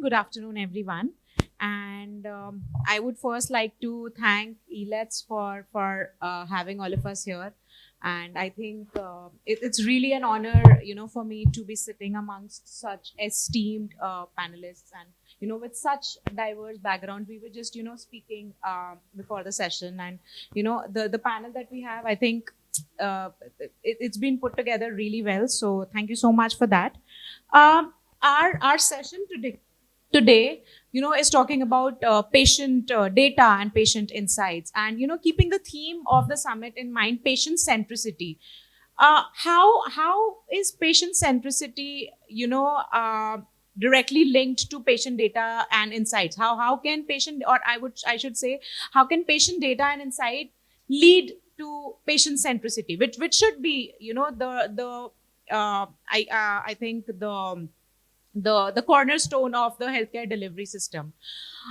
good afternoon, everyone. And I would first like to thank Elets for having all of us here. And I think it's really an honor, for me to be sitting amongst such esteemed panelists and, with such diverse backgrounds. We were just, speaking before the session, and, the panel that we have, I think it's been put together really well. So thank you so much for that. Our session today is talking about patient data and patient insights, and keeping the theme of the summit in mind, patient centricity. How is patient centricity directly linked to patient data and insights? How can patient, or I should say, how can patient data and insight lead to patient centricity, which should be I think the cornerstone of the healthcare delivery system.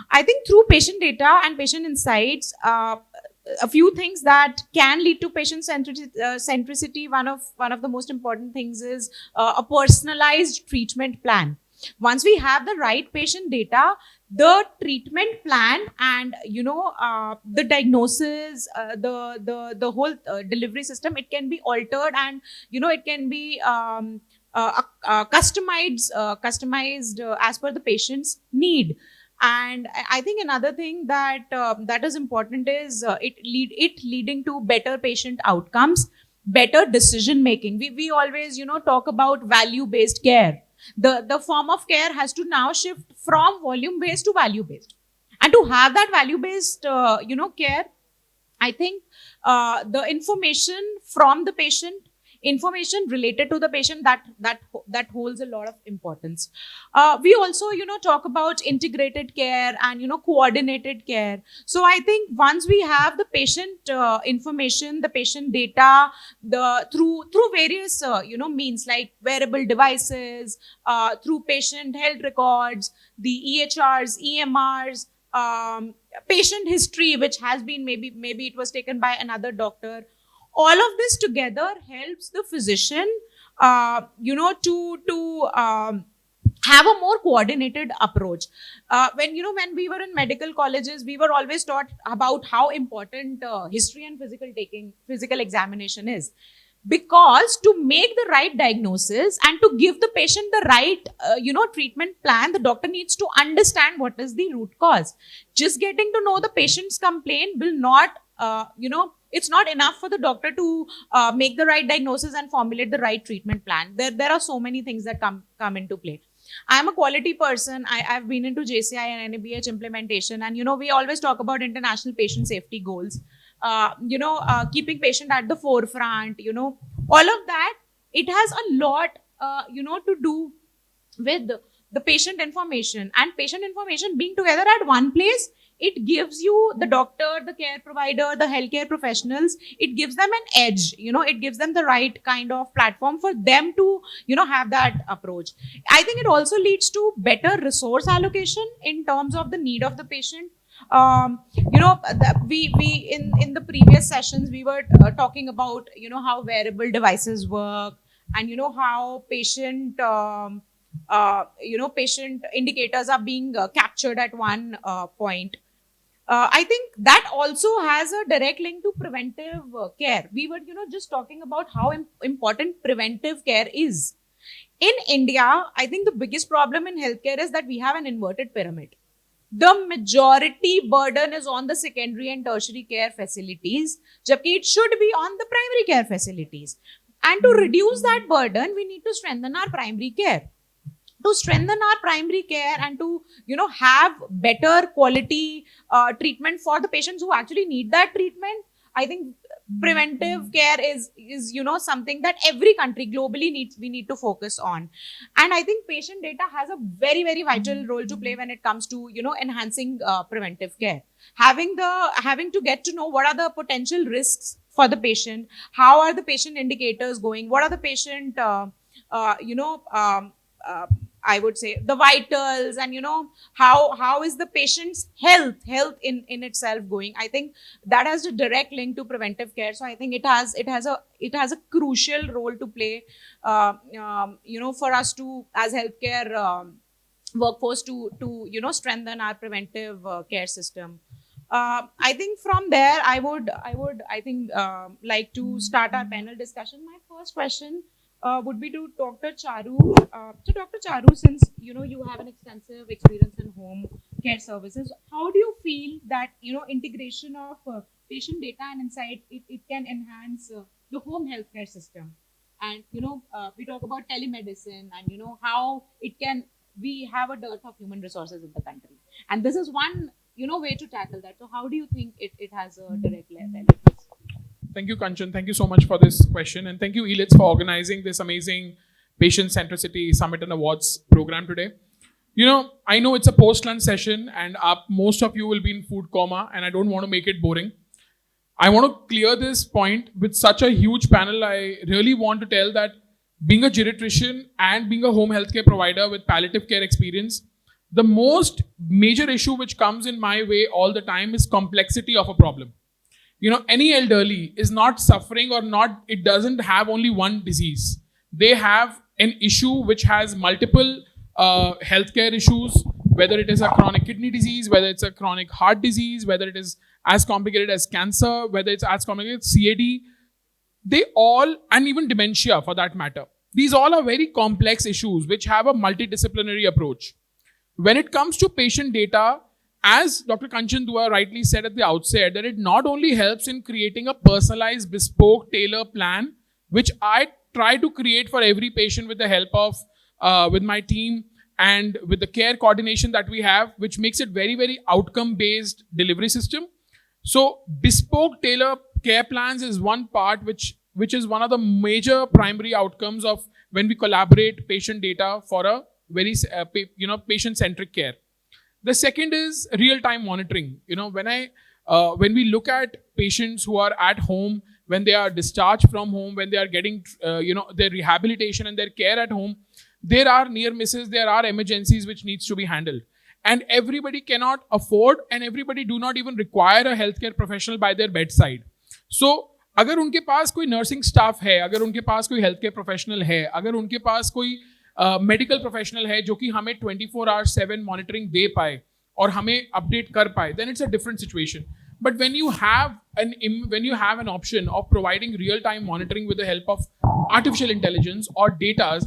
I think through patient data and patient insights, a few things that can lead to patient centricity. One of the most important things is a personalized treatment plan. Once we have the right patient data, the treatment plan and the diagnosis, the whole delivery system, it can be altered, and it can be customized as per the patient's need. And I think another thing that is important is it leading to better patient outcomes, better decision making. We always talk about value based care. The form of care has to now shift from volume based to value based, and to have that value based care, I think the information from the patient, information related to the patient, that holds a lot of importance. We also talk about integrated care and coordinated care. So I think once we have the patient information, the patient data, the through various means like wearable devices, through patient health records, the EHRs, EMRs, patient history, which has been maybe it was taken by another doctor. All of this together helps the physician, to have a more coordinated approach. When we were in medical colleges, we were always taught about how important history and physical examination is. Because to make the right diagnosis and to give the patient the right, treatment plan, the doctor needs to understand what is the root cause. Just getting to know the patient's complaint will not, it's not enough for the doctor to make the right diagnosis and formulate the right treatment plan. There are so many things that come into play. I'm a quality person. I've been into JCI and NABH implementation, and we always talk about international patient safety goals. Keeping patient at the forefront. All of that, it has a lot, to do with the patient information, and patient information being together at one place. It gives you, the doctor, the care provider, the healthcare professionals, it gives them an edge. It gives them the right kind of platform for them to, have that approach. I think it also leads to better resource allocation in terms of the need of the patient. We in the previous sessions, we were talking about, how wearable devices work, and, how patient, patient indicators are being captured at one point. I think that also has a direct link to preventive care. We were, just talking about how important preventive care is. In India, I think the biggest problem in healthcare is that we have an inverted pyramid. The majority burden is on the secondary and tertiary care facilities, jabki it should be on the primary care facilities. And to reduce that burden, we need to strengthen our primary care. To strengthen our primary care and to have better quality treatment for the patients who actually need that treatment, I think preventive care is something that every country globally we need to focus on. And I think patient data has a very, very vital role to play when it comes to enhancing preventive care. Having to get to know what are the potential risks for the patient, how are the patient indicators going, what are the patient I would say the vitals, and how is the patient's health in itself going. I think that has a direct link to preventive care. So I think it has a crucial role to play, for us to, as healthcare workforce to strengthen our preventive care system. I think from there, I think like to start our panel discussion. My first question would be to Dr. Charu. So, Dr. Charu, since you have an extensive experience in home care services, how do you feel that integration of patient data and insight it can enhance the home healthcare system? And we talk about telemedicine and how it can. We have a dearth of human resources in the country, and this is one way to tackle that. So how do you think it has a direct benefits? Thank you, Kanchan. Thank you so much for this question. And thank you, Elets, for organizing this amazing Patient Centricity Summit and Awards program today. I know it's a post-lunch session and most of you will be in food coma, and I don't want to make it boring. I want to clear this point with such a huge panel. I really want to tell that being a geriatrician and being a home healthcare provider with palliative care experience, the most major issue which comes in my way all the time is complexity of a problem. Any elderly is not suffering it doesn't have only one disease. They have an issue which has multiple healthcare issues, whether it is a chronic kidney disease, whether it's a chronic heart disease, whether it is as complicated as cancer, whether it's as complicated as CAD, and even dementia for that matter. These all are very complex issues which have a multidisciplinary approach. When it comes to patient data, as Dr. Kanchan Dua rightly said at the outset, that it not only helps in creating a personalized, bespoke, tailor plan, which I try to create for every patient with the help of, with my team and with the care coordination that we have, which makes it very, very outcome-based delivery system. So bespoke tailor care plans is one part which is one of the major primary outcomes of when we collaborate patient data for a very patient-centric care. The second is real-time monitoring. When we look at patients who are at home, when they are discharged from home, when they are getting their rehabilitation and their care at home, there are near misses, there are emergencies which needs to be handled. And everybody cannot afford and everybody do not even require a healthcare professional by their bedside. So, अगर उनके पास कोई nursing staff है, अगर उनके पास कोई health care professional है, अगर उनके पास कोई मेडिकल प्रोफेशनल है जो कि हमें 24/7 मॉनिटरिंग दे पाए और हमें अपडेट कर पाए, then it's a different situation. But when you have an option of providing real-time monitoring with the help of artificial intelligence or data,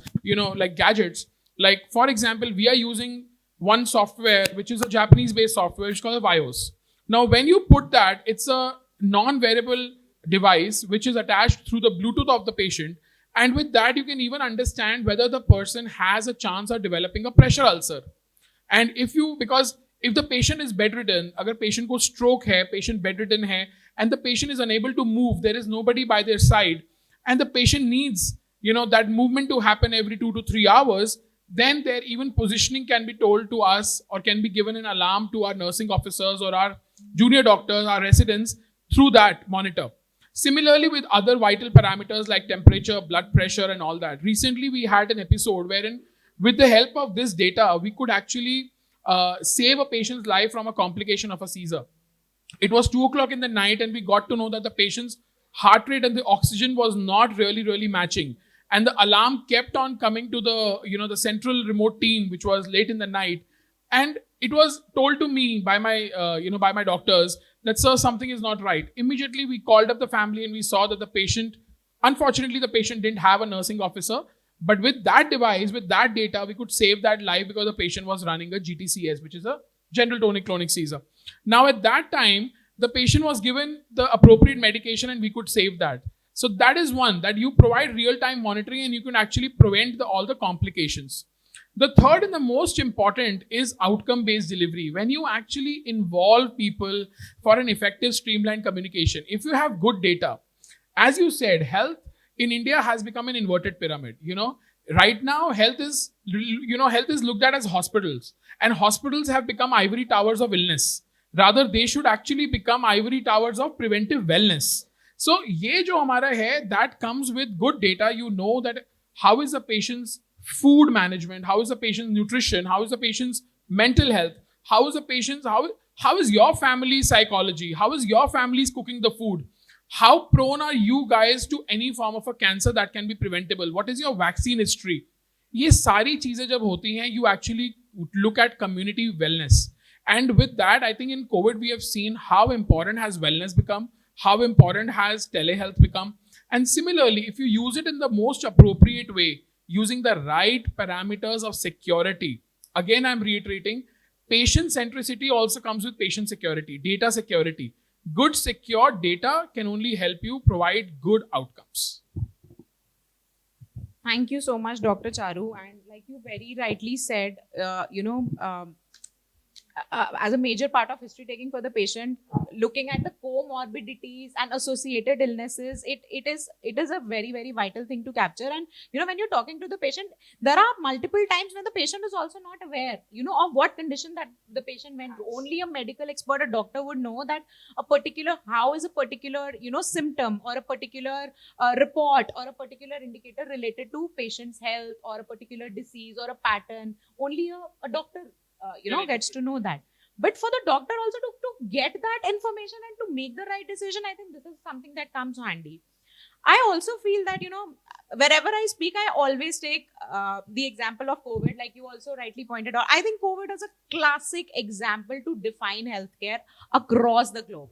like gadgets, like for example, we are using one software which is a Japanese-based software, which is called Vios. Now, when you put that, it's a non-wearable device which is attached through the Bluetooth of the patient, and with that you can even understand whether the person has a chance of developing a pressure ulcer. And because if the patient is bedridden, agar patient ko stroke hai, patient bedridden hai, and the patient is unable to move, there is nobody by their side, and the patient needs that movement to happen every 2 to 3 hours, then their even positioning can be told to us or can be given an alarm to our nursing officers or our junior doctors, our residents, through that monitor. Similarly, with other vital parameters like temperature, blood pressure and all that. Recently, we had an episode wherein with the help of this data, we could actually save a patient's life from a complication of a seizure. It was 2:00 in the night and we got to know that the patient's heart rate and the oxygen was not really matching. And the alarm kept on coming to the central remote team, which was late in the night. And it was told to me by my doctors that, sir, something is not right. Immediately, we called up the family and we saw that unfortunately, the patient didn't have a nursing officer. But with that device, with that data, we could save that life because the patient was running a GTCS, which is a general tonic-clonic seizure. Now, at that time, the patient was given the appropriate medication and we could save that. So that is one, that you provide real-time monitoring and you can actually prevent all the complications. The third and the most important is outcome-based delivery. When you actually involve people for an effective streamlined communication, if you have good data, as you said, health in India has become an inverted pyramid. Right now, health is looked at as hospitals, and hospitals have become ivory towers of illness. Rather, they should actually become ivory towers of preventive wellness. So, ye jo hamara hai, that comes with good data. You know that how is the patient's food management, how is the patient's nutrition, how is the patient's mental health, how is your family's psychology, how is your family's cooking the food, how prone are you guys to any form of a cancer that can be preventable, what is your vaccine history. ये सारी चीजें जब होती हैं, you actually look at community wellness. And with that, I think in COVID, we have seen how important has wellness become, how important has telehealth become. And similarly, if you use it in the most appropriate way, using the right parameters of security, again, I'm reiterating, patient centricity also comes with patient security, data security. Good secure data can only help you provide good outcomes. Thank you so much, Dr. Charu. And like you very rightly said, as a major part of history taking for the patient, looking at the comorbidities and associated illnesses, it is a very, very vital thing to capture. And when you're talking to the patient, there are multiple times when the patient is also not aware of what condition that the patient went through. Only a medical expert, a doctor, would know that how is a particular symptom or a particular report or a particular indicator related to patient's health or a particular disease or a pattern. Only a doctor gets to know that. But for the doctor also to get that information and to make the right decision, I think this is something that comes handy. I also feel that, wherever I speak, I always take the example of COVID, like you also rightly pointed out. I think COVID is a classic example to define healthcare across the globe.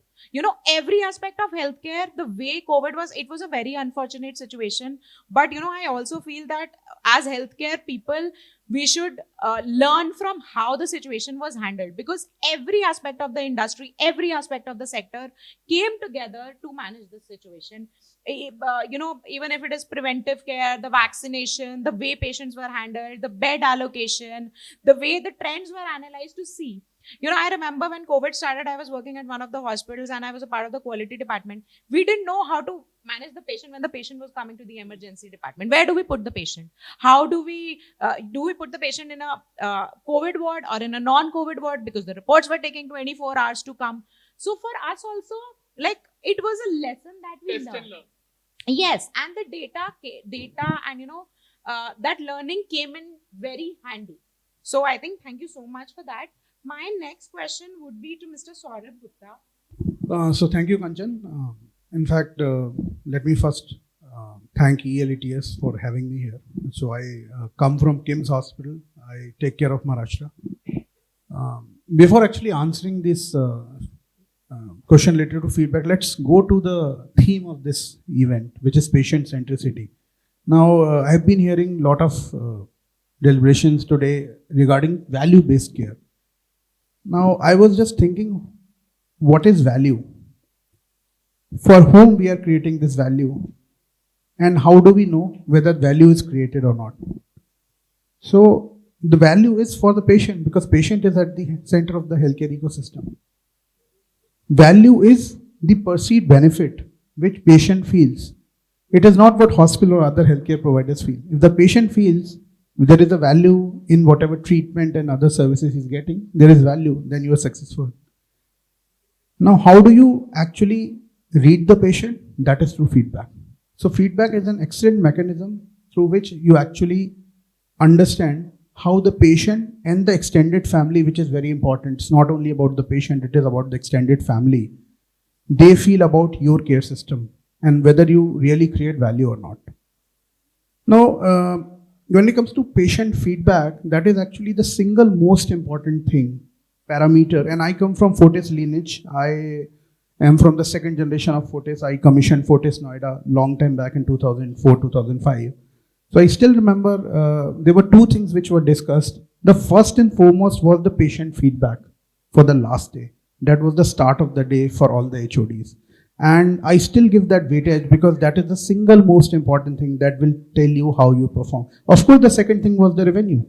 Every aspect of healthcare, the way COVID was, it was a very unfortunate situation. But, I also feel that as healthcare people, we should learn from how the situation was handled, because every aspect of the industry, every aspect of the sector came together to manage this situation. Even if it is preventive care, the vaccination, the way patients were handled, the bed allocation, the way the trends were analyzed to see. I remember when COVID started, I was working at one of the hospitals and I was a part of the quality department. We didn't know how to manage the patient when the patient was coming to the emergency department. Where do we put the patient? How do we put the patient in a COVID ward or in a non-COVID ward? Because the reports were taking 24 hours to come. So for us also, it was a lesson that we learned. Yes, and the data and that learning came in very handy. So I think thank you so much for that. My next question would be to Mr. Saurabh Gupta. So thank you, Kanchan. In fact, let me first thank ELETS for having me here. So I come from KIMS Hospital. I take care of Maharashtra. Before actually answering this question related to feedback, let's go to the theme of this event, which is patient centricity. Now, I've been hearing a lot of deliberations today regarding value-based care. Now, I was just thinking, what is value? For whom we are creating this value? And how do we know whether value is created or not? So, the value is for the patient, because patient is at the center of the healthcare ecosystem. Value is the perceived benefit which patient feels. It is not what hospital or other healthcare providers feel. If the patient feels there is a value in whatever treatment and other services he's getting, there is value, then you are successful. Now, how do you actually read the patient? That is through feedback. So feedback is an excellent mechanism through which you actually understand how the patient and the extended family, which is very important. It's not only about the patient, it is about the extended family. They feel about your care system and whether you really create value or not. Now, when it comes to patient feedback, that is actually the single most important thing, parameter. And I come from Fortis lineage. I am from the second generation of Fortis. I commissioned Fortis Noida long time back in 2004, 2005. So I still remember there were two things which were discussed. The first and foremost was the patient feedback for the last day. That was the start of the day for all the HODs. And I still give that weightage because that is the single most important thing that will tell you how you perform. Of course, the second thing was the revenue.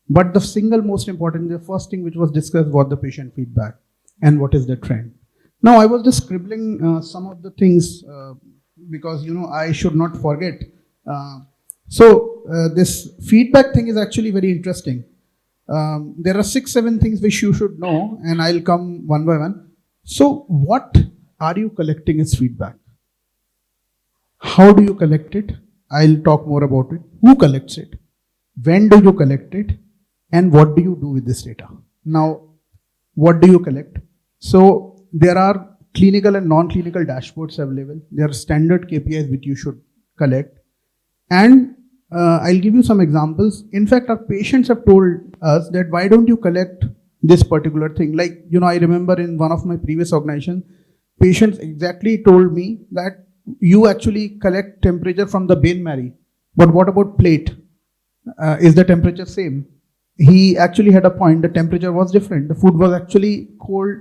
But the single most important, the first thing which was discussed was the patient feedback and what is the trend. Now, I was just scribbling some of the things because, I should not forget. This feedback thing is actually very interesting. There are 6-7 things which you should know, and I'll come one by one. So, what are you collecting as feedback? How do you collect it? I'll talk more about it. Who collects it? When do you collect it? And what do you do with this data? Now, what do you collect? So, there are clinical and non-clinical dashboards available. There are standard KPIs which you should collect. And I'll give you some examples. In fact, our patients have told us that why don't you collect this particular thing? Like, I remember in one of my previous organizations, patients exactly told me that you actually collect temperature from the vein marrow, but what about plate? Is the temperature same? He actually had a point. The temperature was different. The food was actually cold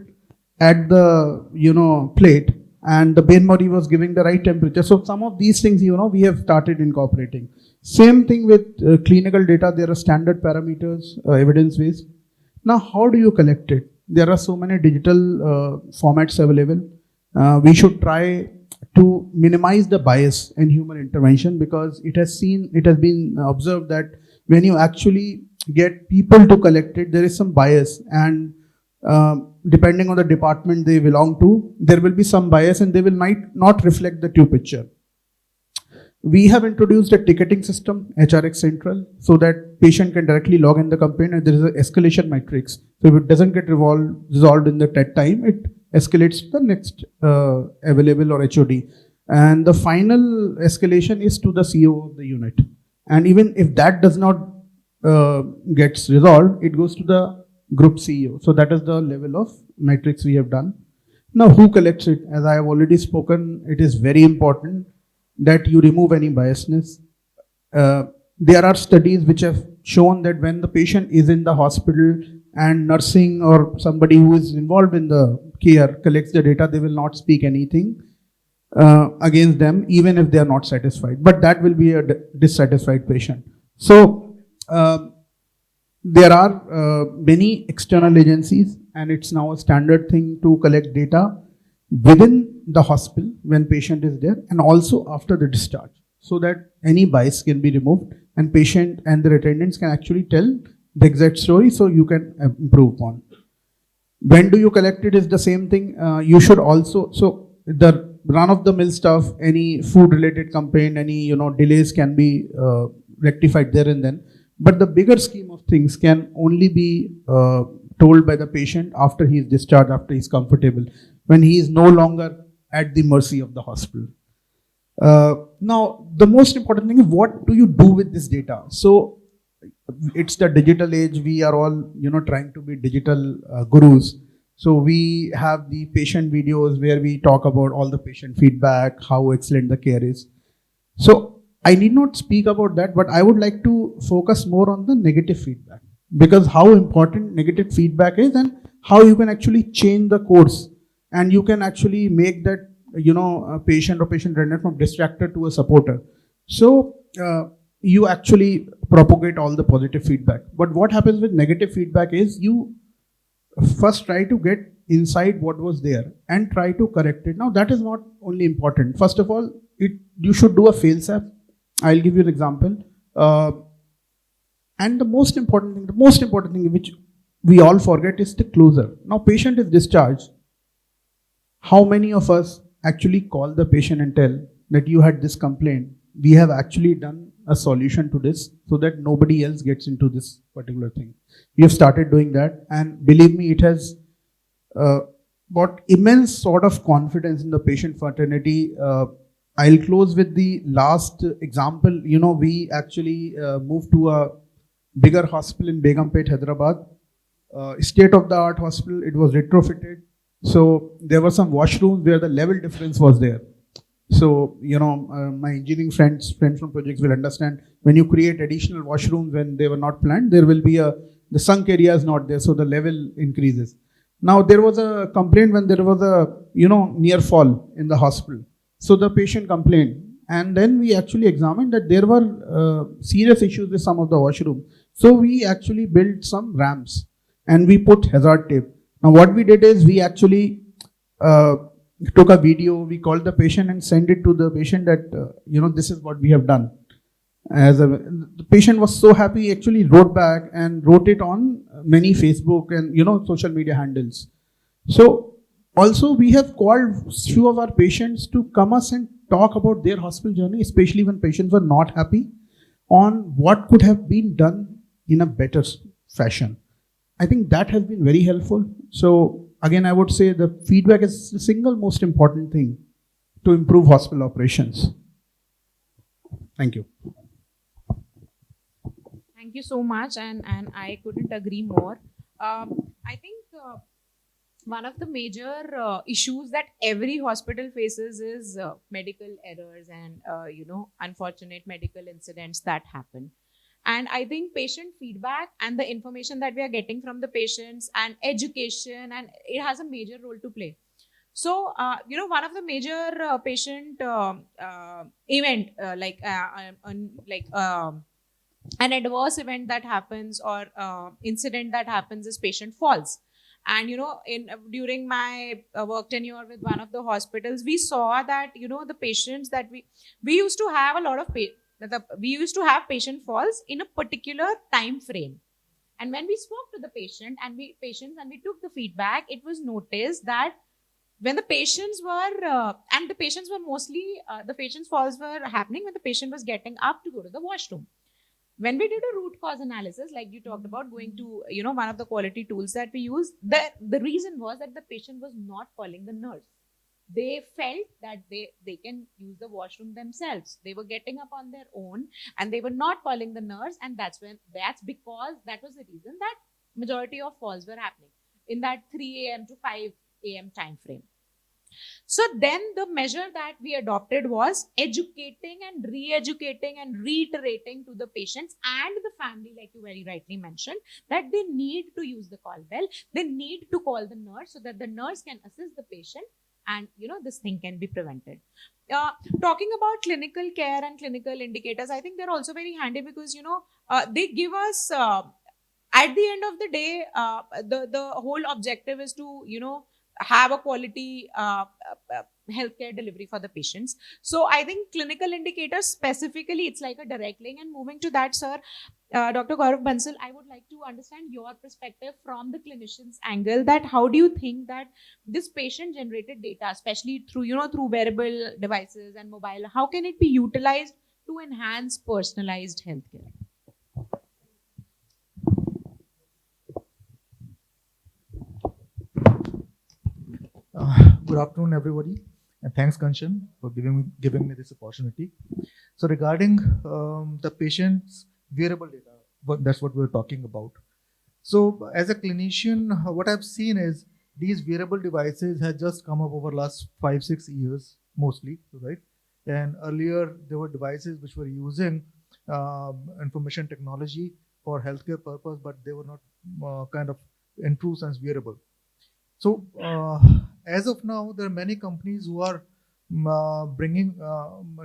at the plate, and the vein marrow was giving the right temperature. So some of these things we have started incorporating. Same thing with clinical data. There are standard parameters, evidence based. Now, how do you collect it? There are so many digital formats available. We should try to minimize the bias in human intervention, because it has been observed that when you actually get people to collect it, there is some bias, and depending on the department they belong to, there will be some bias and they will might not reflect the true picture. We have introduced a ticketing system, HRX Central, so that patient can directly log in the complaint, and there is an escalation matrix. So if it doesn't get resolved in the TED time, it escalates to the next available or HOD. And the final escalation is to the CEO of the unit. And even if that does not gets resolved, it goes to the group CEO. So that is the level of matrix we have done. Now, who collects it? As I have already spoken, it is very important that you remove any biasness. There are studies which have shown that when the patient is in the hospital and nursing or somebody who is involved in the care collects the data, they will not speak anything against them, even if they are not satisfied. But that will be a dissatisfied patient. So there are many external agencies, and it's now a standard thing to collect data within the hospital when patient is there, and also after the discharge, so that any bias can be removed and patient and their attendants can actually tell the exact story, so you can improve upon. When do you collect it is the same thing. You should also, so the run-of-the-mill stuff, any food-related complaint, any delays can be rectified there and then. But the bigger scheme of things can only be told by the patient after he is discharged, after he is comfortable, when he is no longer at the mercy of the hospital. Now, the most important thing is, what do you do with this data? So it's the digital age. We are all, trying to be digital gurus. So we have the patient videos where we talk about all the patient feedback, how excellent the care is. So I need not speak about that, but I would like to focus more on the negative feedback, because how important negative feedback is and how you can actually change the course, and you can actually make that a patient or patient attendant from distracted to a supporter. So you actually propagate all the positive feedback. But what happens with negative feedback is you first try to get inside what was there and try to correct it. Now that is not only important. First of all, you should do a fail-safe. I'll give you an example. And the most important thing which we all forget is the closure. Now patient is discharged. How many of us actually call the patient and tell that you had this complaint? We have actually done a solution to this so that nobody else gets into this particular thing. We have started doing that, and believe me, it has got immense sort of confidence in the patient fraternity. I'll close with the last example. We actually moved to a bigger hospital in Begumpet, Hyderabad. State-of-the-art hospital. It was retrofitted. So there were some washrooms where the level difference was there. So, my engineering friends from projects will understand, when you create additional washrooms when they were not planned, there will be the sunk area is not there, so the level increases. Now there was a complaint when there was a, near fall in the hospital. So the patient complained, and then we actually examined that there were serious issues with some of the washrooms. So we actually built some ramps and we put hazard tape. Now what we did is we actually took a video, we called the patient and sent it to the patient that, this is what we have done. The patient was so happy, he actually wrote back and wrote it on many Facebook and, social media handles. So also we have called few of our patients to come us and talk about their hospital journey, especially when patients were not happy, on what could have been done in a better fashion. I think that has been very helpful. So again, I would say the feedback is the single most important thing to improve hospital operations. Thank you. Thank you so much, and I couldn't agree more. I think one of the major issues that every hospital faces is medical errors and unfortunate medical incidents that happen. And I think patient feedback and the information that we are getting from the patients and education, and it has a major role to play. So, one of the major patient event, an adverse event that happens or incident that happens is patient falls. And in during my work tenure with one of the hospitals, we saw that the patients that we used to have a lot of we used to have patient falls in a particular time frame. And when we spoke to the patient and we took the feedback, it was noticed that when the patients were and the patients were mostly the patients falls were happening when the patient was getting up to go to the washroom. When we did a root cause analysis, like you talked about, going to one of the quality tools that we use, the reason was that the patient was not calling the nurse. They felt that they can use the washroom themselves. They were getting up on their own and they were not calling the nurse, and that's because that was the reason that majority of falls were happening in that 3 a.m. to 5 a.m. time frame. So then the measure that we adopted was educating and re-educating and reiterating to the patients and the family, like you very rightly mentioned, that they need to use the call bell. They need to call the nurse so that the nurse can assist the patient, and this thing can be prevented. Talking about clinical care and clinical indicators, I think they're also very handy because they give us at the end of the day, the whole objective is to have a quality healthcare delivery for the patients. So I think clinical indicators specifically, it's like a direct link. And moving to that, sir, Dr. Gaurav Bansal, I would like to understand your perspective from the clinician's angle, that how do you think that this patient generated data, especially through through wearable devices and mobile, how can it be utilized to enhance personalized healthcare? Good afternoon, everybody, and thanks, Kanchan, for giving me this opportunity. So, regarding the patient's wearable data, that's what we're talking about. So, as a clinician, what I've seen is these wearable devices have just come up over last 5-6 years, mostly, right? And earlier, there were devices which were using information technology for healthcare purpose, but they were not kind of in true sense wearable. So, as of now, there are many companies who are bringing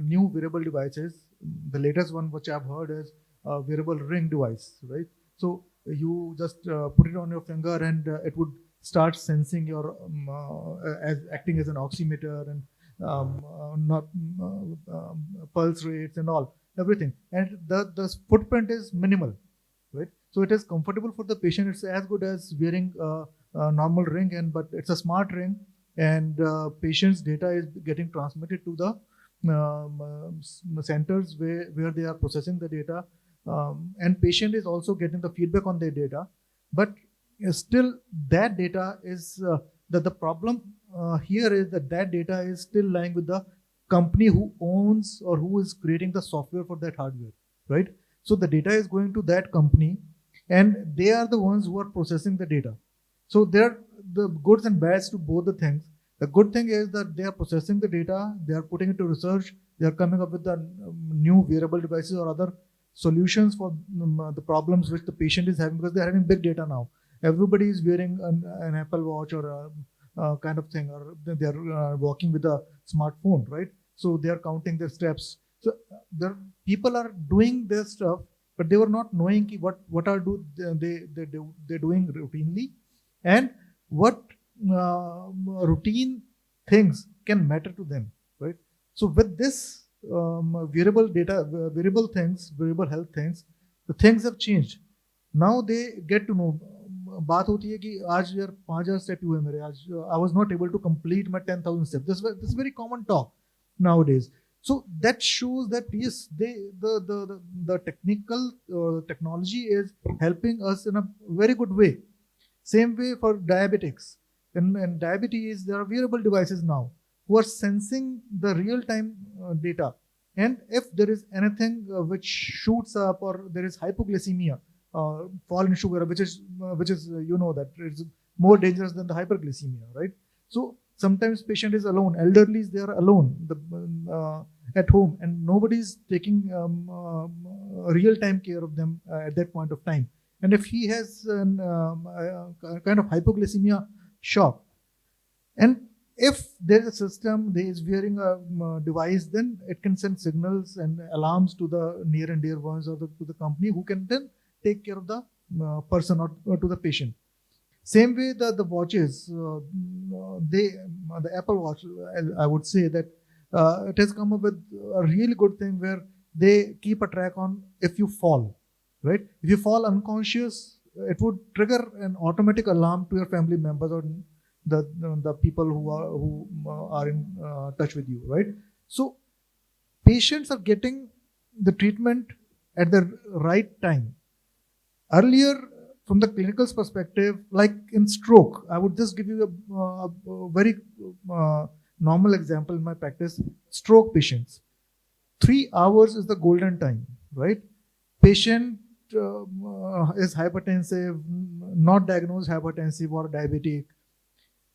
new wearable devices. The latest one which I've heard is a wearable ring device, right? So you just put it on your finger and it would start sensing your as acting as an oximeter and not pulse rates and all everything. And the footprint is minimal, right? So it is comfortable for the patient. It's as good as wearing a normal ring, but it's a smart ring, and patient's data is getting transmitted to the centers where they are processing the data, and patient is also getting the feedback on their data. But still, that data is the problem here is that data is still lying with the company who owns or who is creating the software for that hardware, right? So the data is going to that company, and they are the ones who are processing the data. So there are the goods and bads to both the things. The good thing is that they are processing the data, they are putting it to research, they are coming up with the new wearable devices or other solutions for the problems which the patient is having, because they are having big data now. Everybody is wearing an Apple Watch or a kind of thing, or they are walking with a smartphone, right? So they are counting their steps. So people are doing their stuff, but they were not knowing what are they doing routinely, and what routine things can matter to them, right? So with this wearable data, wearable things, wearable health things, the things have changed. Now they get to know. बात होती है कि आज यार 5,000 step हुए मेरे आज I was not able to complete my 10,000 steps. This is very common talk nowadays. So that shows that yes, the technical technology is helping us in a very good way. Same way for diabetics. In diabetes, there are wearable devices now who are sensing the real-time data. And if there is anything which shoots up, or there is hypoglycemia, fall in sugar, which is that it's more dangerous than the hyperglycemia, right? So sometimes patient is alone. Elderly, they are alone at home, and nobody is taking real time care of them at that point of time. And if he has a kind of hypoglycemia shock, and if there is a system, they is wearing a device, then it can send signals and alarms to the near and dear ones, or to the company, who can then take care of the person, or to the patient. Same way, the watches, the Apple Watch, I would say that it has come up with a really good thing where they keep a track on if you fall, right? If you fall unconscious, it would trigger an automatic alarm to your family members, or the people who are in touch with you, right? So patients are getting the treatment at the right time. Earlier, from the clinical perspective, like in stroke, I would just give you a very normal example in my practice. Stroke patients, 3 hours is the golden time, right? Patient is hypertensive, not diagnosed hypertensive or diabetic.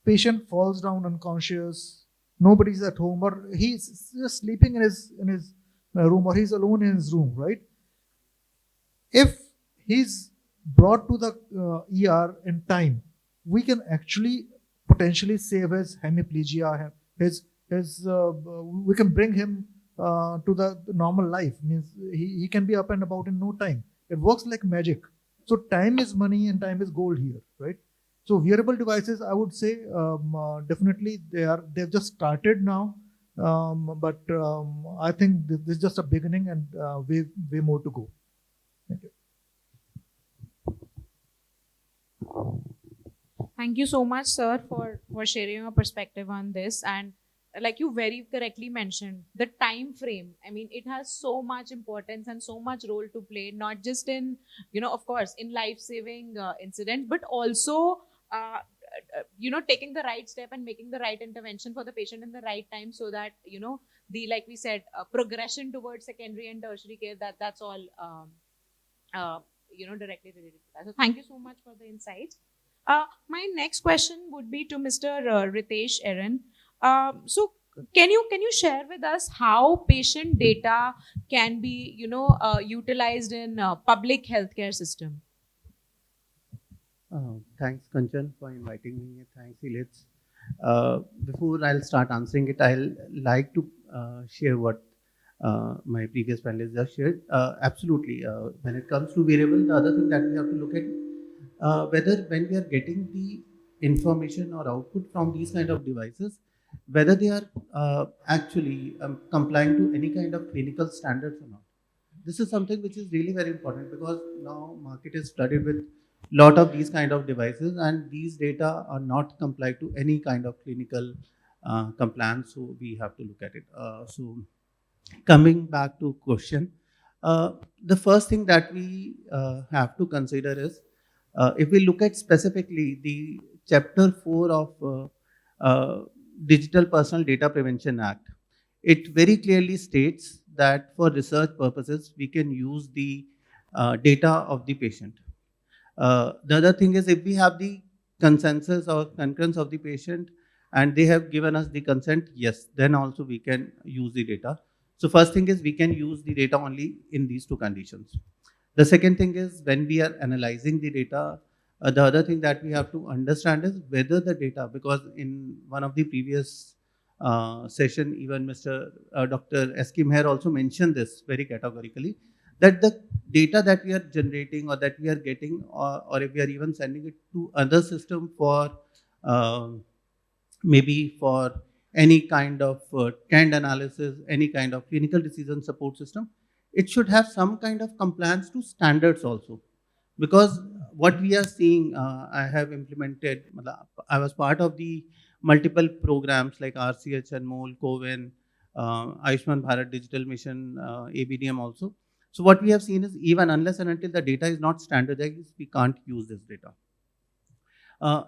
Patient falls down unconscious, nobody's at home, or he's just sleeping in his room, or he's alone in his room, right? If he's brought to the ER in time, we can actually potentially save his hemiplegia, we can bring him to the normal life. Means he can be up and about in no time. It works like magic. So time is money, and time is gold here, right? So wearable devices, I would say, definitely they've just started now, but I think this is just a beginning, and way more to go. Thank you. Thank you so much, sir, for sharing your perspective on this. And like you very correctly mentioned, the time frame, I mean, it has so much importance and so much role to play, not just in, of course, in life-saving incident, but also, taking the right step and making the right intervention for the patient in the right time, so that, like we said, progression towards secondary and tertiary care, that's all, directly related to that. So thank you so much for the insights. My next question would be to Mr. Ritesh Aaron. So can you share with us how patient data can be utilized in public healthcare system? Thanks, Kanchan, for inviting me. Thanks, Elets. Before I'll start answering it, I'll like to share what my previous panelists just shared. Absolutely. When it comes to wearable, the other thing that we have to look at, whether when we are getting the information or output from these kind of devices, whether they are actually complying to any kind of clinical standards or not. This is something which is really very important, because now market is flooded with lot of these kind of devices, and these data are not complied to any kind of clinical compliance. So we have to look at it. So coming back to question, the first thing that we have to consider is, if we look at specifically the chapter 4 of Digital Personal Data Prevention Act, it very clearly states that for research purposes, we can use the data of the patient. The other thing is, if we have the consensus or concurrence of the patient and they have given us the consent, yes, then also we can use the data. So first thing is, we can use the data only in these two conditions. The second thing is, when we are analyzing the data, the other thing that we have to understand is whether the data, because in one of the previous session, even Mr. Dr. Eskim here also mentioned this very categorically, that the data that we are generating or that we are getting, or if we are even sending it to other system for maybe for any kind of trend analysis, any kind of clinical decision support system, it should have some kind of compliance to standards also. Because what we are seeing, I have implemented, I was part of the multiple programs like RCH and MOL, COVIN, Ayushman Bharat Digital Mission, ABDM also. So what we have seen is, even unless and until the data is not standardized, we can't use this data.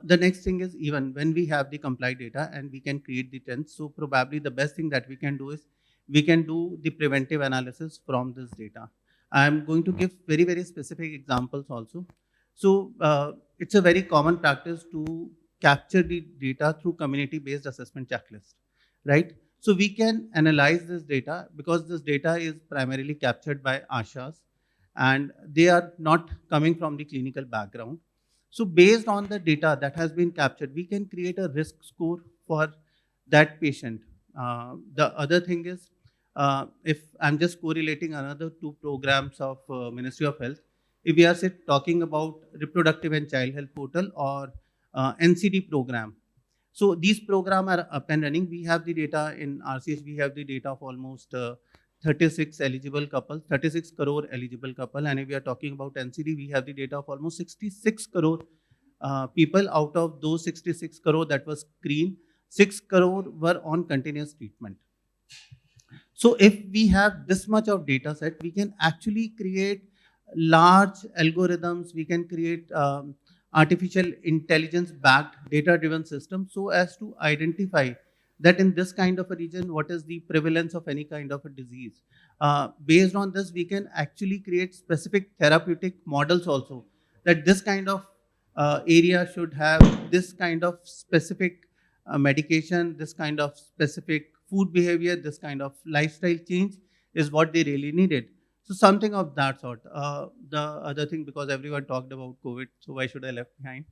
The next thing is, even when we have the complied data and we can create the trends, so probably the best thing that we can do is, we can do the preventive analysis from this data. I'm going to give very, very specific examples also. So it's a very common practice to capture the data through community-based assessment checklist, right? So we can analyze this data because this data is primarily captured by ASHAs and they are not coming from the clinical background. So based on the data that has been captured, we can create a risk score for that patient. The other thing is, if I'm just correlating another two programs of Ministry of Health, if we are talking about reproductive and child health portal or NCD program. So these programs are up and running. We have the data in RCH, we have the data of almost 36 eligible couples, 36 crore eligible couple. And if we are talking about NCD, we have the data of almost 66 crore people. Out of those 66 crore that was screened, 6 crore were on continuous treatment. So if we have this much of data set, we can actually create large algorithms, we can create artificial intelligence backed data driven system so as to identify that in this kind of a region, what is the prevalence of any kind of a disease. Based on this, we can actually create specific therapeutic models also, that this kind of area should have this kind of specific medication, this kind of specific food behavior, this kind of lifestyle change is what they really needed. So something of that sort. The other thing, because everyone talked about COVID, so why should I left behind?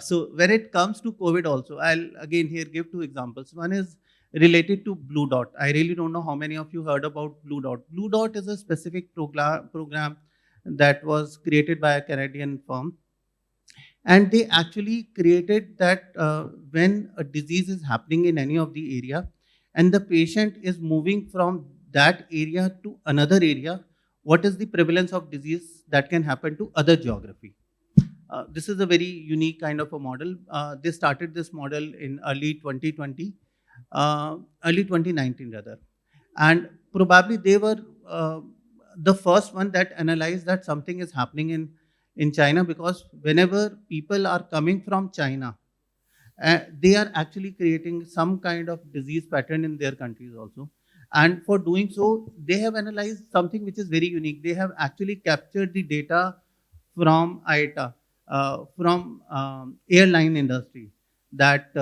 So when it comes to COVID also, I'll again here give two examples. One is related to Blue Dot. I really don't know how many of you heard about Blue Dot. Blue Dot is a specific program that was created by a Canadian firm. And they actually created that when a disease is happening in any of the area and the patient is moving from that area to another area, what is the prevalence of disease that can happen to other geography? This is a very unique kind of a model. They started this model in early 2020, early 2019 rather. And probably they were the first one that analyzed that something is happening in China, because whenever people are coming from China, they are actually creating some kind of disease pattern in their countries also. And for doing so, they have analyzed something which is very unique. They have actually captured the data from IATA, from airline industry, that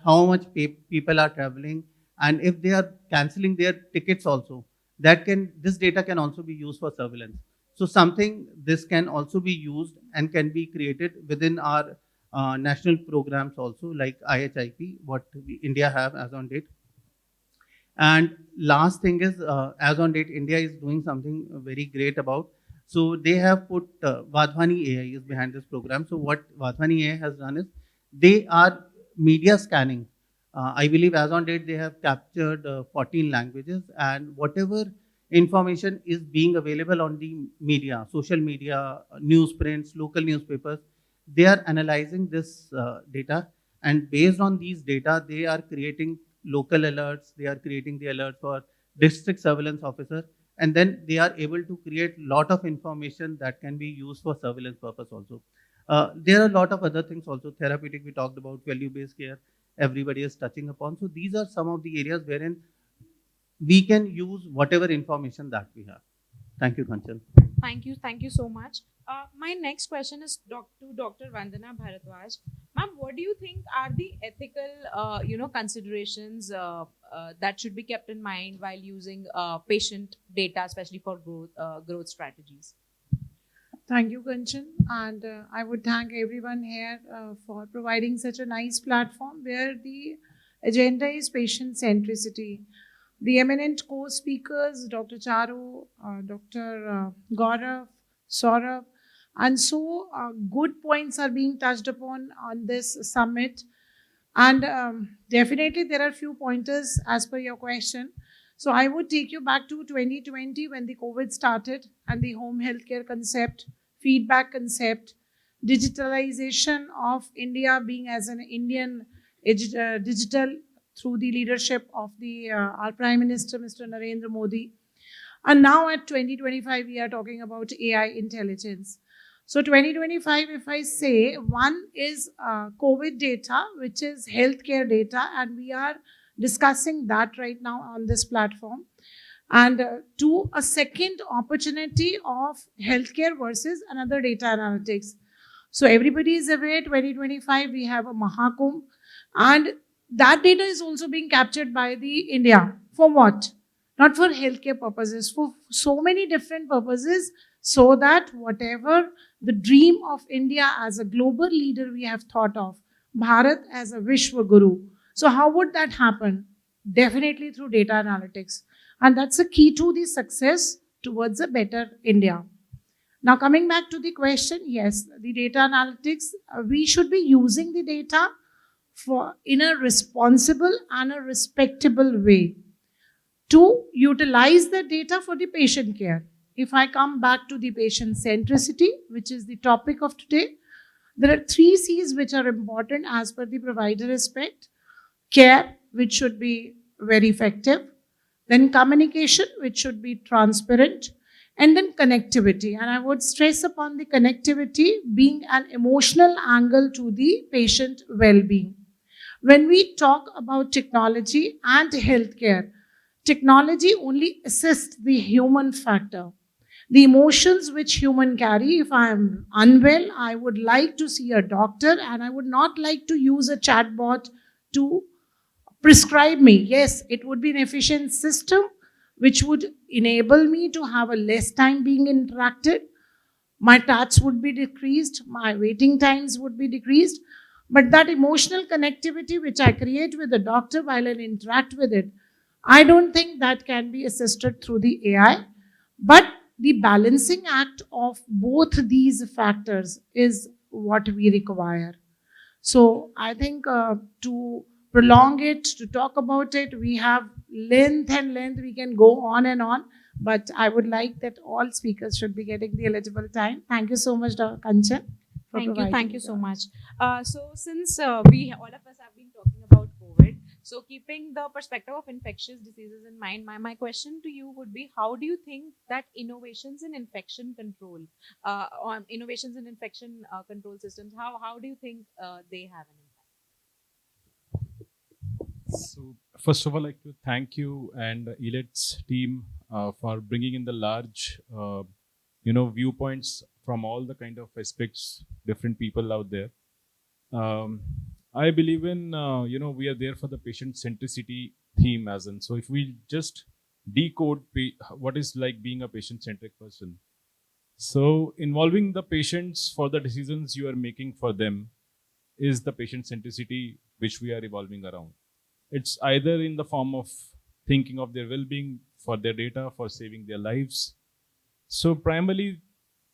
how much people are traveling, and if they are canceling their tickets also, this data can also be used for surveillance. So something this can also be used and can be created within our national programs also, like IHIP, what India have as on date. And last thing is, as on date, India is doing something very great about. So they have put Vadhwani AI is behind this program. So what Vadhwani AI has done is, they are media scanning. I believe as on date, they have captured 14 languages, and whatever information is being available on the media, social media, newsprints, local newspapers, they are analyzing this data, and based on these data, they are creating local alerts, they are creating the alert for district surveillance officer, and then they are able to create lot of information that can be used for surveillance purpose also. There are a lot of other things also. Therapeutic, we talked about, value-based care, everybody is touching upon. So these are some of the areas wherein we can use whatever information that we have. Thank you, Kanchan. Thank you so much. My next question is to Dr. Vandana Bhardwaj. Ma'am, what do you think are the ethical, considerations that should be kept in mind while using patient data, especially for growth strategies? Thank you, Kanchan. And I would thank everyone here for providing such a nice platform where the agenda is patient centricity. The eminent co-speakers, Dr. Charu, Dr. Gaurav, Sourabh, and so good points are being touched upon on this summit. And definitely there are few pointers as per your question. So I would take you back to 2020 when the COVID started and the home healthcare concept, feedback concept, digitalization of India being as an Indian digital through the leadership of our Prime Minister, Mr. Narendra Modi. And now at 2025, we are talking about AI intelligence. So 2025, if I say, one is COVID data, which is healthcare data, and we are discussing that right now on this platform. and to a second opportunity of healthcare versus another data analytics. So everybody is aware 2025 we have a Mahakumbh, and that data is also being captured by the India. For what? Not for healthcare purposes, for so many different purposes, so that whatever the dream of India as a global leader we have thought of, Bharat as a Vishwa Guru. So how would that happen? Definitely through data analytics. And that's the key to the success towards a better India. Now, coming back to the question, yes, the data analytics, we should be using the data in a responsible and a respectable way to utilize the data for the patient care. If I come back to the patient centricity, which is the topic of today, there are 3 C's which are important as per the provider aspect. Care, which should be very effective. Then communication, which should be transparent. And then connectivity. And I would stress upon the connectivity being an emotional angle to the patient well-being. When we talk about technology and healthcare, technology only assists the human factor. The emotions which human carry, if I am unwell, I would like to see a doctor and I would not like to use a chatbot to prescribe me. Yes, it would be an efficient system which would enable me to have a less time being interacted. My touch would be decreased, my waiting times would be decreased. But that emotional connectivity which I create with the doctor while I interact with it, I don't think that can be assisted through the AI. But the balancing act of both these factors is what we require. So I think to prolong it, to talk about it, we have length and length, we can go on and on. But I would like that all speakers should be getting the eligible time. Thank you so much, Dr. Kanchan. Thank you so much. So since we all of us have been talking about COVID, so keeping the perspective of infectious diseases in mind, my question to you would be: how do you think that innovations in infection control, innovations in infection control systems, how do you think they have an impact? So first of all, I'd like to thank you and Elets team for bringing in the large, viewpoints from all the kind of aspects, different people out there. I believe in, we are there for the patient centricity theme as in. So if we just decode what is like being a patient centric person. So involving the patients for the decisions you are making for them is the patient centricity which we are evolving around. It's either in the form of thinking of their well-being, for their data, for saving their lives. So primarily,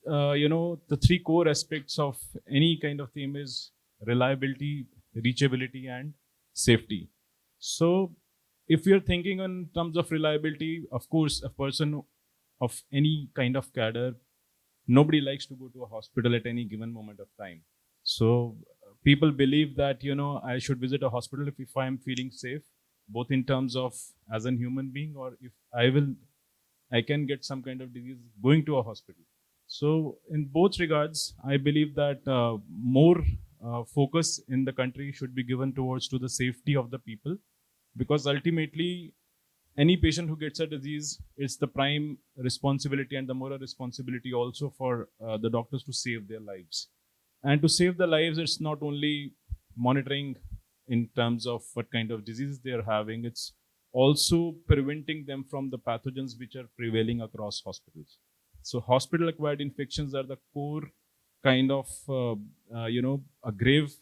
the 3 core aspects of any kind of theme is reliability, reachability, and safety. So if you're thinking in terms of reliability, of course, a person of any kind of cadre, nobody likes to go to a hospital at any given moment of time. So people believe that, I should visit a hospital if I'm feeling safe, both in terms of as a human being, or if I can get some kind of disease going to a hospital. So in both regards, I believe that more focus in the country should be given towards to the safety of the people, because ultimately any patient who gets a disease, it's the prime responsibility and the moral responsibility also for the doctors to save their lives. And to save the lives, it's not only monitoring in terms of what kind of diseases they're having, it's also preventing them from the pathogens which are prevailing across hospitals. So hospital-acquired infections are the core kind of, a grave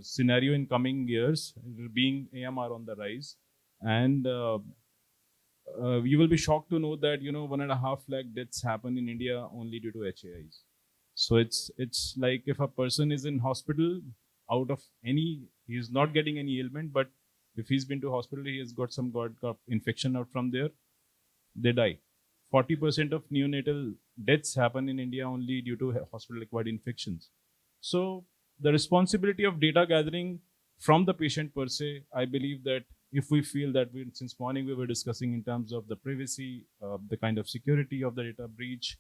scenario in coming years, being AMR on the rise. And you will be shocked to know that, 1.5 lakh deaths happen in India only due to HAIs. So it's like if a person is in hospital out of he's not getting any ailment, but if he's been to hospital, he has got some infection out from there, they die. 40% of neonatal deaths happen in India only due to hospital-acquired infections. So the responsibility of data gathering from the patient per se, I believe that if we feel that since morning we were discussing in terms of the privacy, the kind of security of the data breach,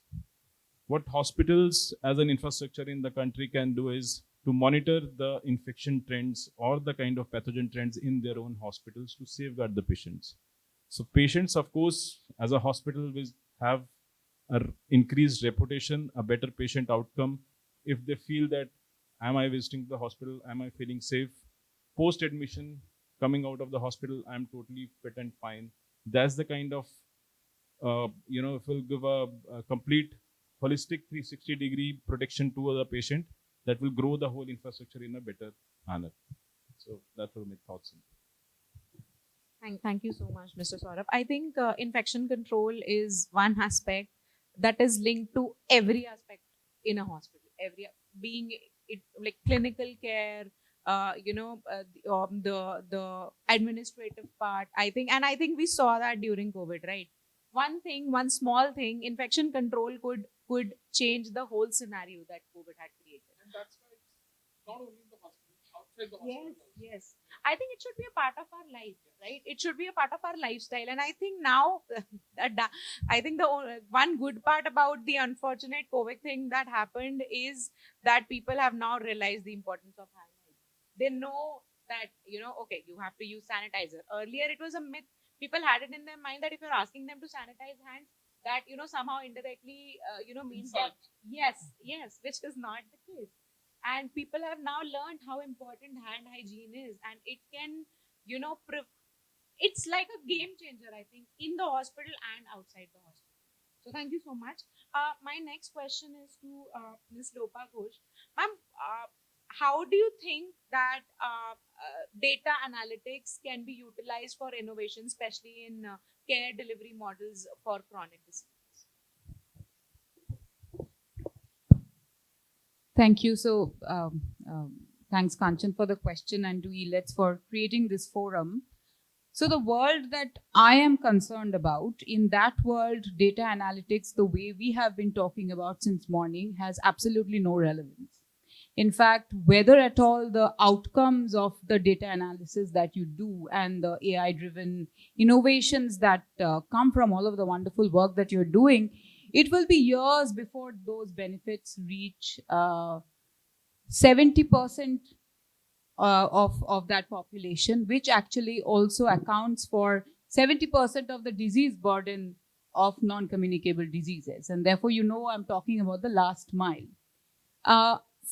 what hospitals as an infrastructure in the country can do is to monitor the infection trends or the kind of pathogen trends in their own hospitals to safeguard the patients. So patients, of course, as a hospital, will have an increased reputation, a better patient outcome if they feel that, am I visiting the hospital? Am I feeling safe? Post-admission, coming out of the hospital, I'm totally fit and fine. That's the kind of, if we'll give a complete holistic 360-degree protection to the patient, that will grow the whole infrastructure in a better manner. So that were my thoughts. Thank you so much, Mr. Saurabh. I think infection control is one aspect that is linked to every aspect in a hospital. Being it like clinical care, the administrative part. I think we saw that during COVID, right? One small thing, infection control could change the whole scenario that COVID had created. And that's why it's not only in the hospital, outside the hospital. Yes. I think it should be a part of our life, right? It should be a part of our lifestyle. And I think now, I think the one good part about the unfortunate COVID thing that happened is that people have now realized the importance of hand hygiene. They know that, okay, you have to use sanitizer. Earlier, it was a myth. People had it in their mind that if you're asking them to sanitize hands, that, somehow indirectly, means that, yes, which is not the case. And people have now learned how important hand hygiene is, and it can, it's like a game changer, I think, in the hospital and outside the hospital. So thank you so much. My next question is to Ms. Lopa Ghosh. Ma'am, how do you think that data analytics can be utilized for innovation, especially in care delivery models for chronic disease? Thank you. So, thanks, Kanchan, for the question, and to Elets for creating this forum. So, the world that I am concerned about, in that world, data analytics, the way we have been talking about since morning, has absolutely no relevance. In fact, whether at all the outcomes of the data analysis that you do and the AI-driven innovations that come from all of the wonderful work that you're doing, it will be years before those benefits reach 70% of that population, which actually also accounts for 70% of the disease burden of non-communicable diseases. And therefore, I'm talking about the last mile.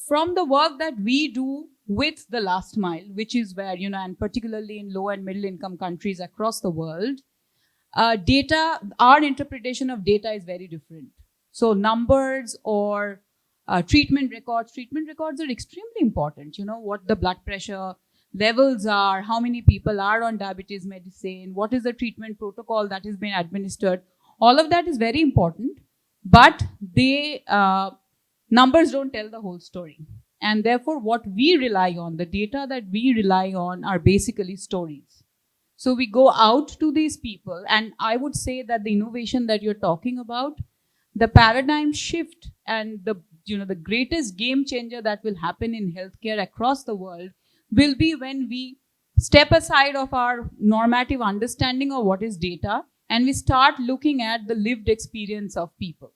From the work that we do with the last mile, which is where, and particularly in low and middle income countries across the world, our interpretation of data is very different. So numbers or treatment records are extremely important. What the blood pressure levels are, how many people are on diabetes medicine, what is the treatment protocol that is being administered. All of that is very important, but numbers don't tell the whole story. And therefore, what we rely on, the data that we rely on, are basically stories. So we go out to these people, and I would say that the innovation that you're talking about, the paradigm shift and the greatest game changer that will happen in healthcare across the world will be when we step aside of our normative understanding of what is data and we start looking at the lived experience of people.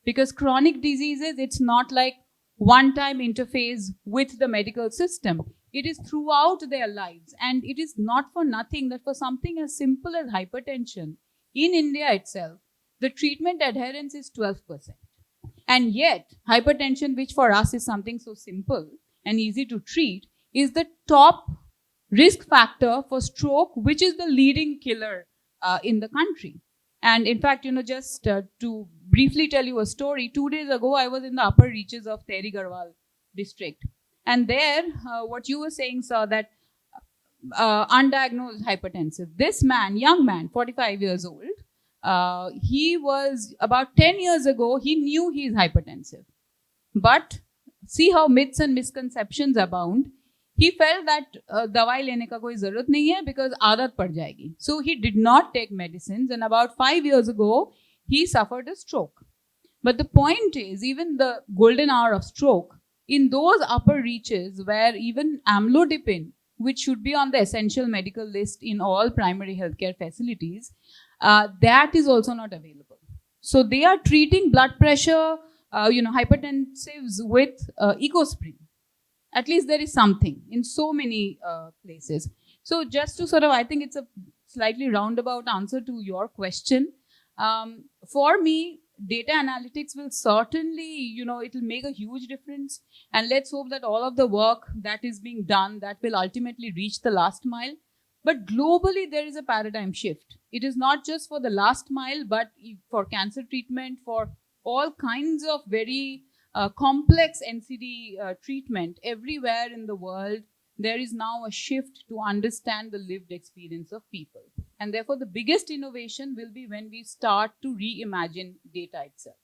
Because chronic diseases, it's not like one-time interface with the medical system. It is throughout their lives. And it is not for nothing that for something as simple as hypertension, in India itself, the treatment adherence is 12%. And yet, hypertension, which for us is something so simple and easy to treat, is the top risk factor for stroke, which is the leading killer in the country. And in fact, just to briefly tell you a story, 2 days ago, I was in the upper reaches of Tehri Garhwal district. And there, what you were saying, sir, that undiagnosed hypertensive. This man, young man, 45 years old, he was about 10 years ago, he knew he is hypertensive. But see how myths and misconceptions abound. He felt that dawai lene ka koi zarurat nahi hai because aadat pad jayegi. So he did not take medicines, and about 5 years ago, he suffered a stroke. But the point is, even the golden hour of stroke, in those upper reaches where even amlodipine, which should be on the essential medical list in all primary healthcare facilities, that is also not available. So they are treating blood pressure, hypertensives with EcoSpring. At least there is something in so many places. So just to I think it's a slightly roundabout answer to your question. For me, data analytics will certainly, it will make a huge difference. And let's hope that all of the work that is being done, that will ultimately reach the last mile. But globally, there is a paradigm shift. It is not just for the last mile, but for cancer treatment, for all kinds of very complex NCD treatment everywhere in the world. There is now a shift to understand the lived experience of people. And therefore, the biggest innovation will be when we start to reimagine data itself.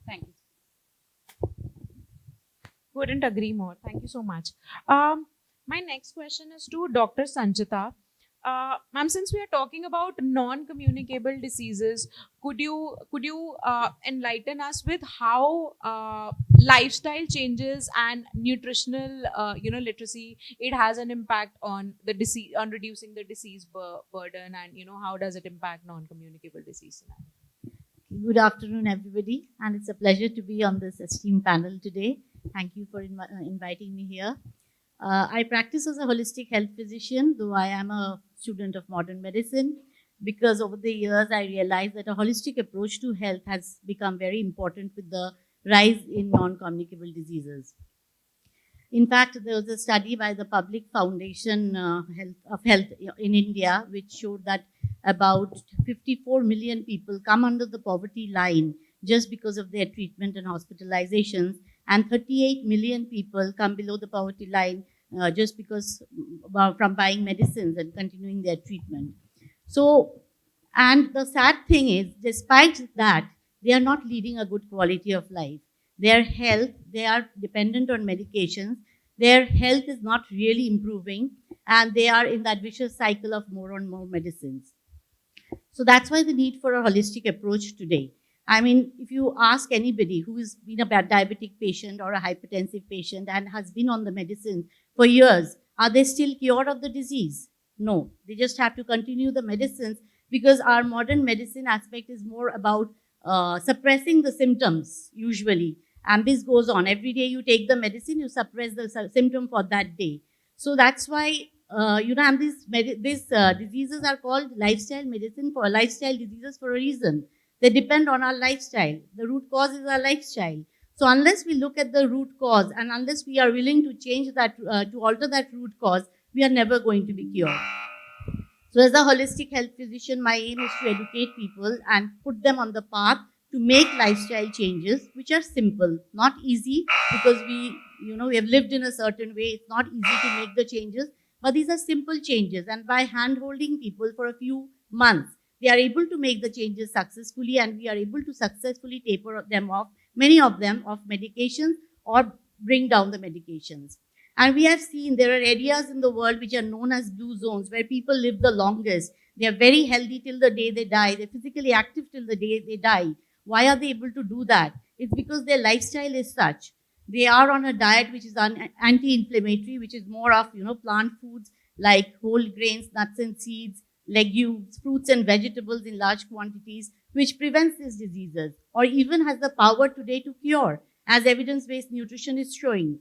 Thank you. Couldn't agree more. Thank you so much. My next question is to Dr. Sanchita. Ma'am, since we are talking about non-communicable diseases, could you enlighten us with how lifestyle changes and nutritional literacy, it has an impact on the disease, on reducing the disease burden, and how does it impact non-communicable disease? Good afternoon, everybody, and it's a pleasure to be on this esteemed panel today. Thank you for inviting me here. I practice as a holistic health physician, though I am a student of modern medicine, because over the years I realized that a holistic approach to health has become very important with the rise in non-communicable diseases. In fact, there was a study by the Public Foundation of Health in India, which showed that about 54 million people come under the poverty line just because of their treatment and hospitalizations, and 38 million people come below the poverty line just because from buying medicines and continuing their treatment. So, and the sad thing is, despite that, they are not leading a good quality of life. Their health, they are dependent on medications. Their health is not really improving, and they are in that vicious cycle of more and more medicines. So that's why the need for a holistic approach today. I mean, if you ask anybody who has been a diabetic patient or a hypertensive patient and has been on the medicine for years, are they still cured of the disease? No, they just have to continue the medicines, because our modern medicine aspect is more about suppressing the symptoms usually. And this goes on. Every day you take the medicine, you suppress the symptom for that day. So that's why, and these diseases are called lifestyle medicine, for lifestyle diseases for a reason. They depend on our lifestyle. The root cause is our lifestyle. So unless we look at the root cause, and unless we are willing to change that, to alter that root cause, we are never going to be cured. So as a holistic health physician, my aim is to educate people and put them on the path to make lifestyle changes, which are simple, not easy, because we have lived in a certain way. It's not easy to make the changes, but these are simple changes. And by hand-holding people for a few months, they are able to make the changes successfully, and we are able to successfully taper them off, many of them off medications, or bring down the medications. And we have seen there are areas in the world which are known as blue zones, where people live the longest. They are very healthy till the day they die. They're physically active till the day they die. Why are they able to do that? It's because their lifestyle is such. They are on a diet which is anti-inflammatory, which is more of plant foods like whole grains, nuts and seeds, legumes, fruits and vegetables in large quantities, which prevents these diseases, or even has the power today to cure, as evidence-based nutrition is showing.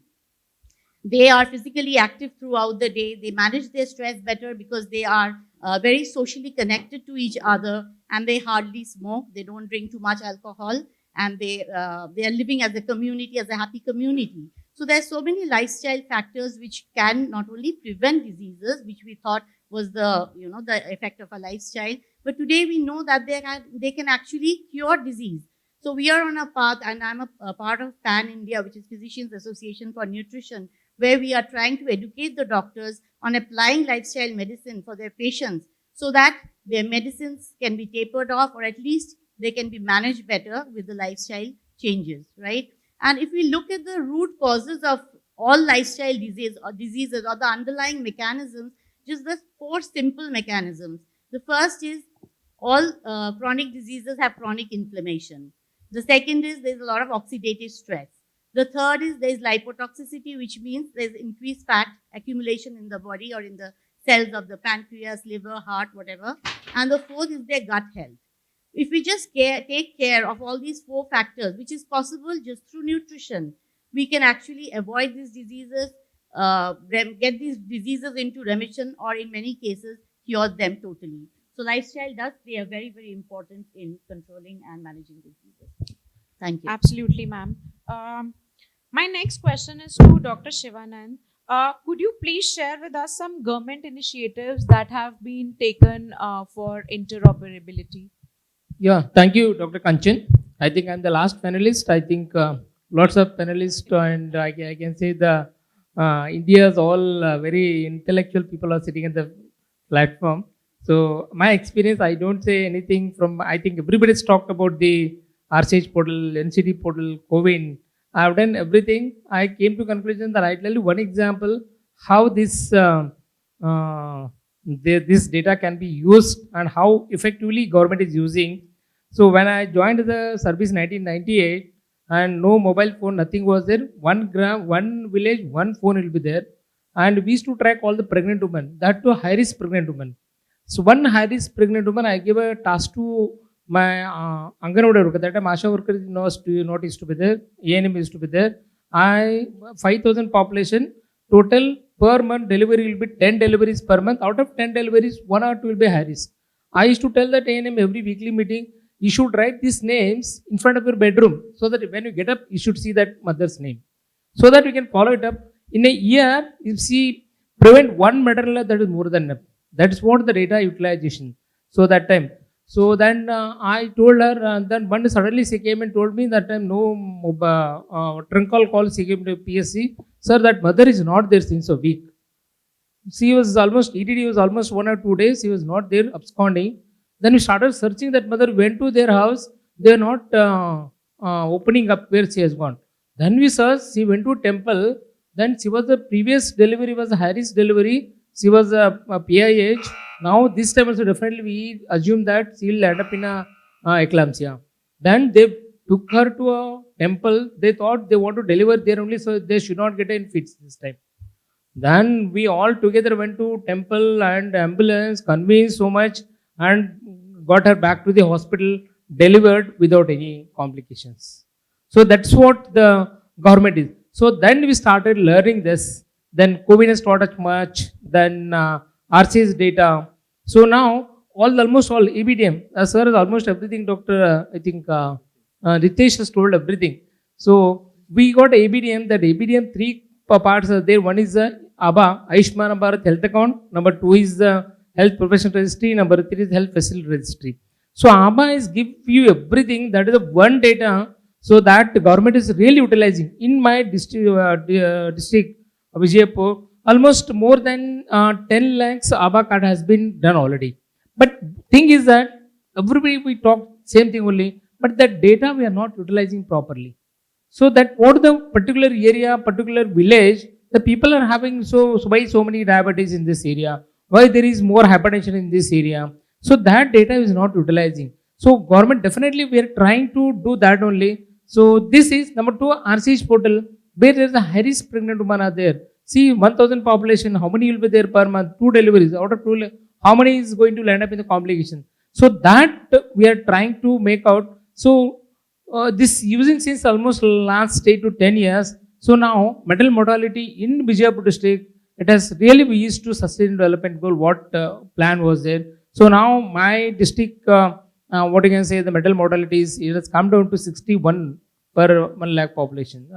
They are physically active throughout the day. They manage their stress better because they are very socially connected to each other, and they hardly smoke. They don't drink too much alcohol, and they are living as a community, as a happy community. So there are so many lifestyle factors which can not only prevent diseases, which we thought was the effect of a lifestyle, but today we know that they can actually cure disease. So we are on a path, and I'm a part of PAN India, which is Physicians Association for Nutrition, where we are trying to educate the doctors on applying lifestyle medicine for their patients, so that their medicines can be tapered off, or at least they can be managed better with the lifestyle changes, right? And if we look at the root causes of all lifestyle diseases or the underlying mechanisms, just the 4 simple mechanisms. The first is all chronic diseases have chronic inflammation. The second is there's a lot of oxidative stress. The third is there's lipotoxicity, which means there's increased fat accumulation in the body or in the cells of the pancreas, liver, heart, whatever. And the fourth is their gut health. If we just take care of all these 4 factors, which is possible just through nutrition, we can actually avoid these diseases, get these diseases into remission, or in many cases, cure them totally. So lifestyle does play a very, very important in controlling and managing diseases. Thank you. Absolutely, ma'am. My next question is to Dr. Shivanand. Could you please share with us some government initiatives that have been taken for interoperability? Yeah, thank you, Dr. Kanchan. I think I'm the last panelist. I think lots of panelists, and I can say the India's all very intellectual people are sitting at the platform. So my experience, I don't say anything from. I think everybody's talked about the RCH portal, NCD portal, COVID. I've done everything. I came to conclusion that I tell you one example how this this data can be used and how effectively government is using. So when I joined the service in 1998 and no mobile phone, nothing was there. 1 gram, one village, one phone will be there. And we used to track all the pregnant women, that to high risk pregnant women. So one high risk pregnant woman, I gave a task to my Anganwadi worker. That time Asha worker is not used to be there, ANM used to be there. 5,000 population, total per month delivery will be 10 deliveries per month. Out of 10 deliveries, 1 or 2 will be high risk. I used to tell that ANM every weekly meeting, you should write these names in front of your bedroom so that when you get up, you should see that mother's name. So that you can follow it up. In a year, if she prevent one maternal, that is more than enough. That is what the data utilization. So that time. So then I told her, then one day suddenly she came and told me that time no trunk call she came to PSC. Sir, that mother is not there since a week. She was almost, ETD was almost 1 or 2 days. She was not there, absconding. Then we started searching that mother, went to their house. They are not opening up where she has gone. Then we searched, she went to temple. Then she was the previous delivery was a high risk delivery. She was a PIH. Now this time also definitely we assume that she will end up in a eclampsia. Then they took her to a temple. They thought they want to deliver there only, so they should not get in fits this time. Then we all together went to temple and ambulance, convinced so much and got her back to the hospital, delivered without any complications. So that's what the government is. So then we started learning this. Then COVID has taught us much. Then RCS data. So now almost all EBDM. Sir has almost everything. Doctor, I think Ritesh has told everything. So we got ABDM. That ABDM 3 parts are there. One is the ABA, Ayushman Bharat Health Account. Number 2 is the Health Professional Registry. Number 3 is Health Facility Registry. So ABA is give you everything. That is the one data. So that the government is really utilizing. In my district Vijayapur, almost more than 10 lakhs ABA card has been done already. But thing is that everybody we talk same thing only, but that data we are not utilizing properly. So that what the particular area, particular village, the people are having why so many diabetes in this area, why there is more hypertension in this area. So that data is not utilizing. So government definitely we are trying to do that only. So this is number 2 RCH portal where there is a high risk pregnant woman are there. See 1,000 population, how many will be there per month? 2 deliveries. Out of 2, how many is going to land up in the complication? So that we are trying to make out. So this using since almost last 8 to 10 years. So now maternal mortality in Vijayapur district, it has really we used to sustain development goal. What plan was there? So now my district, what you can say, the maternal mortality is it has come down to 61 per 1 lakh population.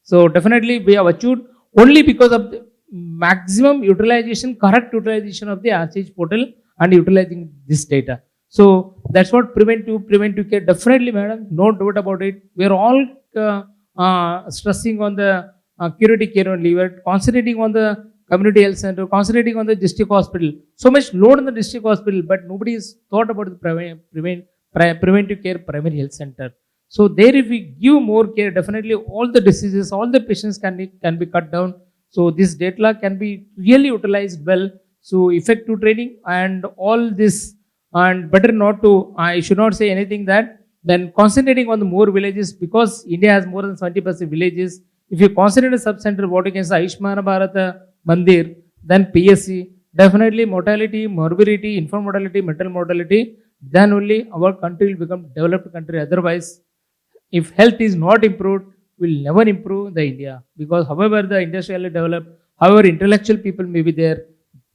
So definitely we have achieved only because of the maximum utilization, correct utilization of the RCH portal and utilizing this data. So that's what preventive care. Definitely, madam, no doubt about it. We are all stressing on the curative care only. We are concentrating on the community health center, concentrating on the district hospital. So much load on the district hospital, but nobody has thought about the preventive care primary health center. So there, if we give more care, definitely all the diseases, all the patients can be cut down. So this data can be really utilized well. So effective training and all this, and better not to, I should not say anything that, then concentrating on the more villages, because India has more than 70% villages. If you concentrate a sub-center, what you can say, Ayushman Bharat Mandir, then PSC, definitely mortality, morbidity, infant mortality, maternal mortality, then only our country will become developed country. Otherwise, if health is not improved, will never improve the India, because however the industrially developed, however intellectual people may be there,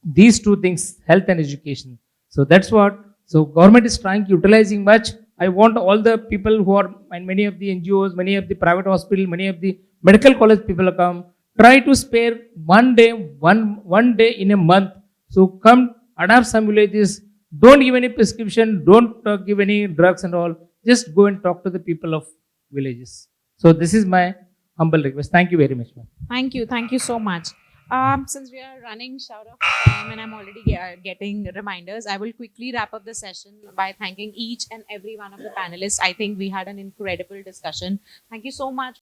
these two things, health and education. So that's what, so government is trying, utilizing much. I want all the people who are, and many of the NGOs, many of the private hospital, many of the medical college people come, try to spare one day in a month. So come, adapt some villages, don't give any prescription, don't give any drugs and all. Just go and talk to the people of villages. So this is my humble request. Thank you very much, ma'am. Thank you so much. Since we are running short of time and I'm already getting reminders, I will quickly wrap up the session by thanking each and every one of the panelists. I think we had an incredible discussion. Thank you so much